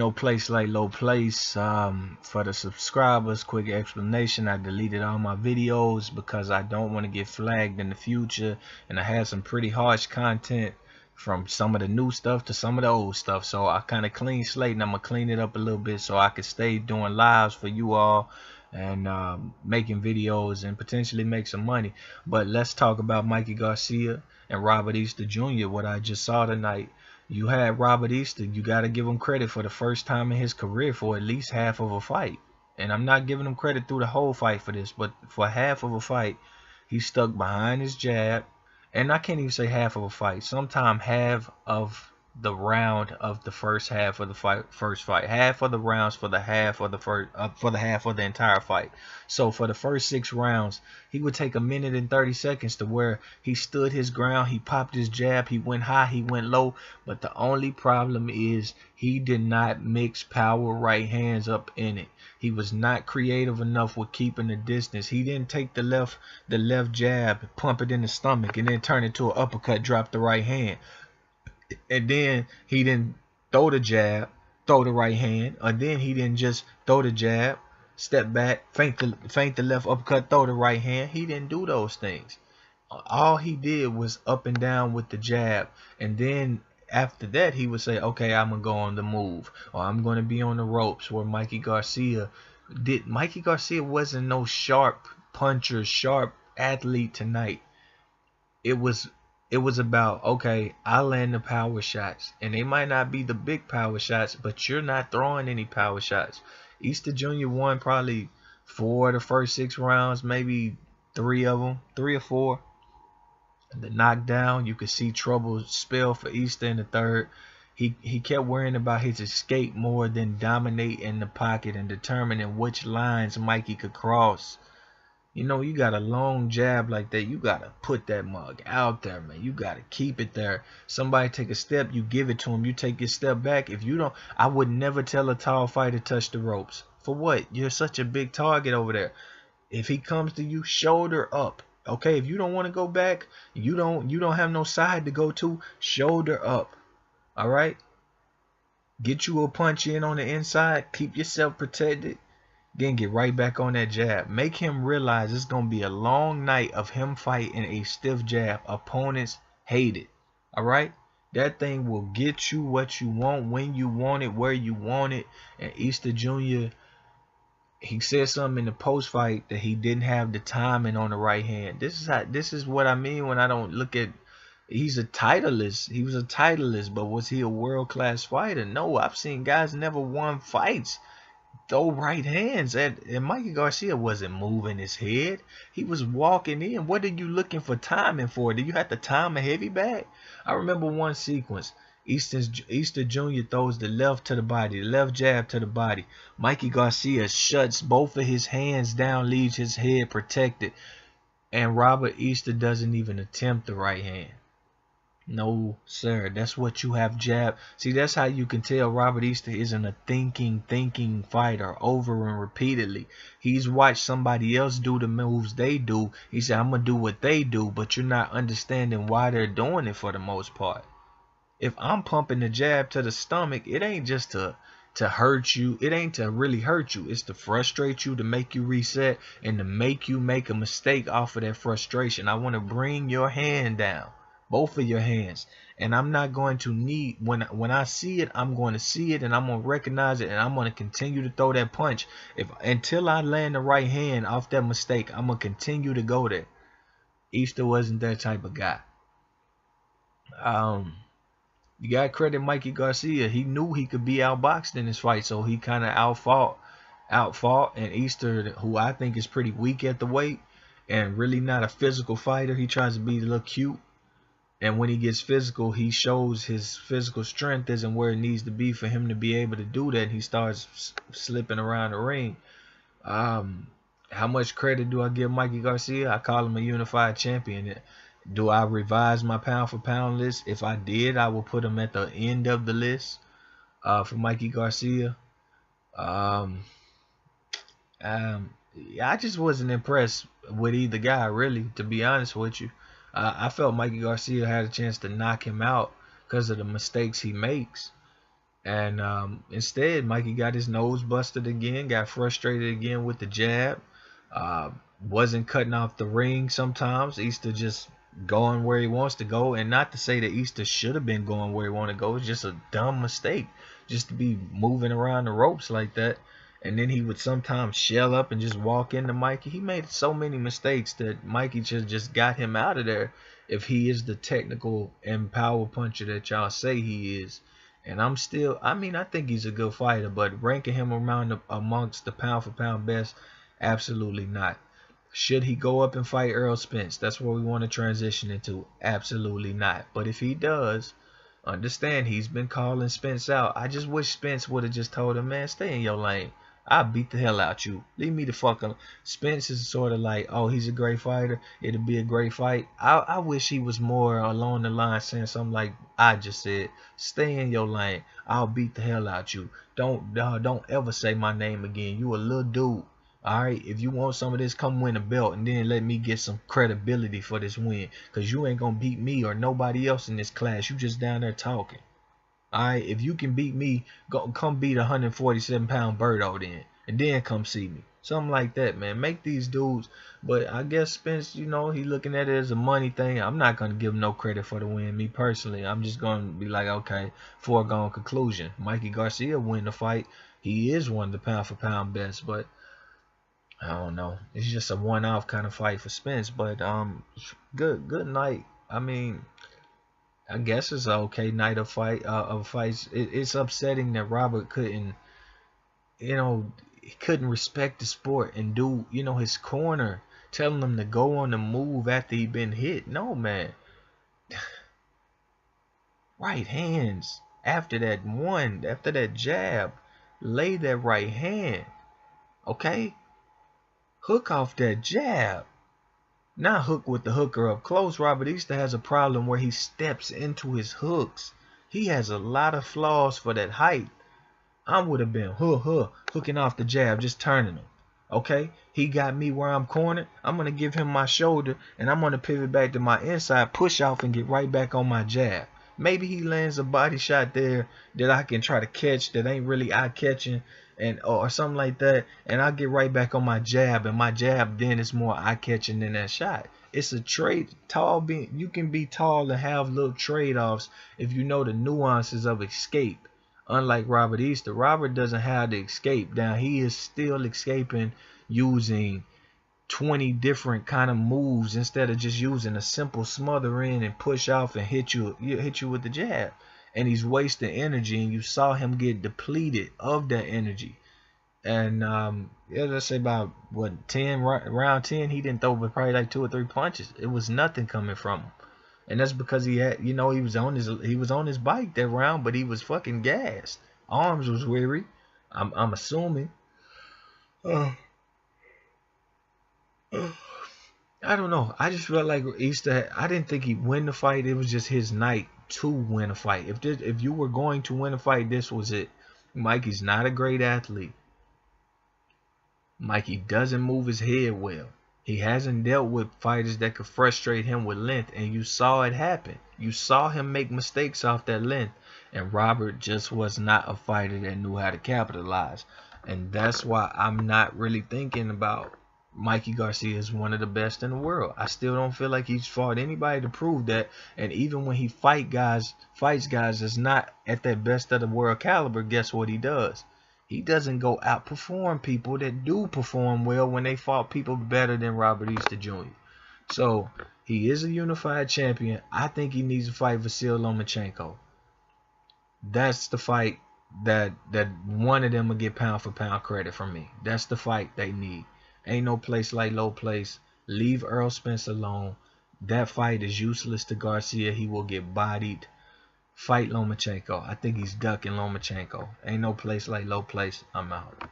No place like low place. For the subscribers, quick explanation: I deleted all my videos because I don't want to get flagged in the future, and I had some pretty harsh content from some of the new stuff to some of the old stuff. So I kind of clean slate, and I'm gonna clean it up a little bit so I can stay doing lives for you all and making videos and potentially make some money. But let's talk about Mikey Garcia and Robert Easter Jr. What I just saw tonight. You had Robert Easter, you got to give him credit for the first time in his career for at least half of a fight. And I'm not giving him credit through the whole fight for this, but for half of a fight, he stuck behind his jab. And I can't even say half of a fight. Sometime half of the round of the first half of the first fight. Half of the rounds for the half of the half of the entire fight. So for the first 6 rounds, he would take 1 minute and 30 seconds to where he stood his ground, he popped his jab, he went high, he went low. But the only problem is he did not mix power right hands up in it. He was not creative enough with keeping the distance. He didn't take the left jab, pump it in the stomach, and then turn it to an uppercut, drop the right hand. And then he didn't throw the jab, throw the right hand, or then he didn't just throw the jab, step back, feint the left uppercut, throw the right hand. He didn't do those things. All he did was up and down with the jab, and then after that he would say, okay, I'm gonna go on the move, or I'm gonna be on the ropes. Where Mikey Garcia wasn't no sharp puncher, sharp athlete tonight. It was about, okay, I land the power shots, and they might not be the big power shots, but you're not throwing any power shots. Easter Jr. won probably 4 of the first 6 rounds, maybe 3 of them, 3 or 4. The knockdown, you could see trouble spell for Easter in the third. He kept worrying about his escape more than dominate in the pocket and determining which lines Mikey could cross. You know, you got a long jab like that, you got to put that mug out there, man. You got to keep it there. Somebody take a step, you give it to him. You take your step back. If you don't, I would never tell a tall fighter to touch the ropes. For what? You're such a big target over there. If he comes to you, shoulder up. Okay, if you don't want to go back, you don't have no side to go to, shoulder up. All right? Get you a punch in on the inside, keep yourself protected. Then get right back on that jab. Make him realize it's going to be a long night of him fighting a stiff jab. Opponents hate it. Alright? That thing will get you what you want, when you want it, where you want it. And Easter Jr., he said something in the post-fight that he didn't have the timing on the right hand. This is what I mean when I don't look at... He's a titleist. He was a titleist, but was he a world-class fighter? No, I've seen guys never won fights throw right hands at, and Mikey Garcia wasn't moving his head. He was walking in. What are you looking for timing for? Do you have to time a heavy bag? I remember one sequence. Easter Jr. throws the left to the body, the left jab to the body. Mikey Garcia shuts both of his hands down, leaves his head protected, and Robert Easter doesn't even attempt the right hand. No, sir. That's what you have jab. See, that's how you can tell Robert Easter isn't a thinking fighter over and repeatedly. He's watched somebody else do the moves they do. He said, I'm going to do what they do, but you're not understanding why they're doing it for the most part. If I'm pumping the jab to the stomach, it ain't just to hurt you. It ain't to really hurt you. It's to frustrate you, to make you reset, and to make you make a mistake off of that frustration. I want to bring your hand down. Both of your hands, and I'm not going to need, when I see it, I'm going to see it, and I'm going to recognize it, and I'm going to continue to throw that punch until I land the right hand off that mistake. I'm going to continue to go there. Easter wasn't that type of guy. You got to credit Mikey Garcia. He knew he could be outboxed in this fight, so he kind of outfought, and Easter, who I think is pretty weak at the weight and really not a physical fighter, he tries to be a little cute. And when he gets physical, he shows his physical strength isn't where it needs to be for him to be able to do that. And he starts slipping around the ring. How much credit do I give Mikey Garcia? I call him a unified champion. Do I revise my pound for pound list? If I did, I will put him at the end of the list for Mikey Garcia. I just wasn't impressed with either guy, really, to be honest with you. I felt Mikey Garcia had a chance to knock him out because of the mistakes he makes. And instead, Mikey got his nose busted again, got frustrated again with the jab. Uh, wasn't cutting off the ring sometimes. Easter just going where he wants to go. And not to say that Easter should have been going where he wanted to go. It's just a dumb mistake just to be moving around the ropes like that. And then he would sometimes shell up and just walk into Mikey. He made so many mistakes that Mikey just got him out of there if he is the technical and power puncher that y'all say he is. And I mean, I think he's a good fighter, but ranking him around amongst the pound for pound best, absolutely not. Should he go up and fight Earl Spence? That's what we want to transition into. Absolutely not. But if he does, understand he's been calling Spence out. I just wish Spence would have just told him, man, stay in your lane. I'll beat the hell out you. Leave me the fuck alone. Spence is sort of like, oh, he's a great fighter. It'll be a great fight. I wish he was more along the line saying something like I just said. Stay in your lane. I'll beat the hell out you. Don't ever say my name again. You a little dude. Alright, if you want some of this, come win a belt and then let me get some credibility for this win. Because you ain't going to beat me or nobody else in this class. You just down there talking. Alright, if you can beat me, come beat a 147-pound Birdo then. And then come see me. Something like that, man. Make these dudes. But I guess Spence, you know, he looking at it as a money thing. I'm not going to give him no credit for the win, me personally. I'm just going to be like, okay, foregone conclusion. Mikey Garcia win the fight. He is one of the pound for pound best, but I don't know. It's just a one-off kind of fight for Spence. But good night. I mean, I guess it's an okay night of fights. It's upsetting that Robert couldn't, you know, he couldn't respect the sport and do, you know, his corner telling him to go on the move after he been hit. No, man. Right hands after that jab, lay that right hand. Okay, hook off that jab. Not hook with the hooker up close. Robert Easter has a problem where he steps into his hooks. He has a lot of flaws for that height. I would have been hooking off the jab, just turning him. Okay, he got me where I'm cornered. I'm going to give him my shoulder, and I'm going to pivot back to my inside, push off, and get right back on my jab. Maybe he lands a body shot there that I can try to catch that ain't really eye-catching, and or something like that, and I'll get right back on my jab, and my jab then is more eye-catching than that shot. It's a trade. You can be tall and have little trade-offs if you know the nuances of escape. Unlike Robert Easter, Robert doesn't have the escape down. He is still escaping using 20 different kind of moves instead of just using a simple smother in and push off and hit you with the jab. And he's wasting energy, and you saw him get depleted of that energy. And yeah, let's say about what round 10, he didn't throw but probably like 2 or 3 punches. It was nothing coming from him. And that's because he had, you know, he was on his bike that round, but he was fucking gassed. Arms was weary. I'm assuming. I don't know. I just felt like Easter. I didn't think he'd win the fight. It was just his night to win a fight. If you were going to win a fight, this was it. Mikey's not a great athlete. Mikey doesn't move his head well. He hasn't dealt with fighters that could frustrate him with length, and you saw it happen. You saw him make mistakes off that length, and Robert just was not a fighter that knew how to capitalize. And that's why I'm not really thinking about Mikey Garcia as one of the best in the world. I still don't feel like he's fought anybody to prove that, and even when he fights guys that's not at that best of the world caliber, guess what he does? He doesn't go outperform people that do perform well when they fought people better than Robert Easter Jr. So he is a unified champion. I think he needs to fight Vasil Lomachenko. That's the fight that one of them will get pound for pound credit from me. That's the fight they need. Ain't no place like low place. Leave Earl Spence alone. That fight is useless to Garcia. He will get bodied. Fight Lomachenko. I think he's ducking Lomachenko. Ain't no place like low place. I'm out.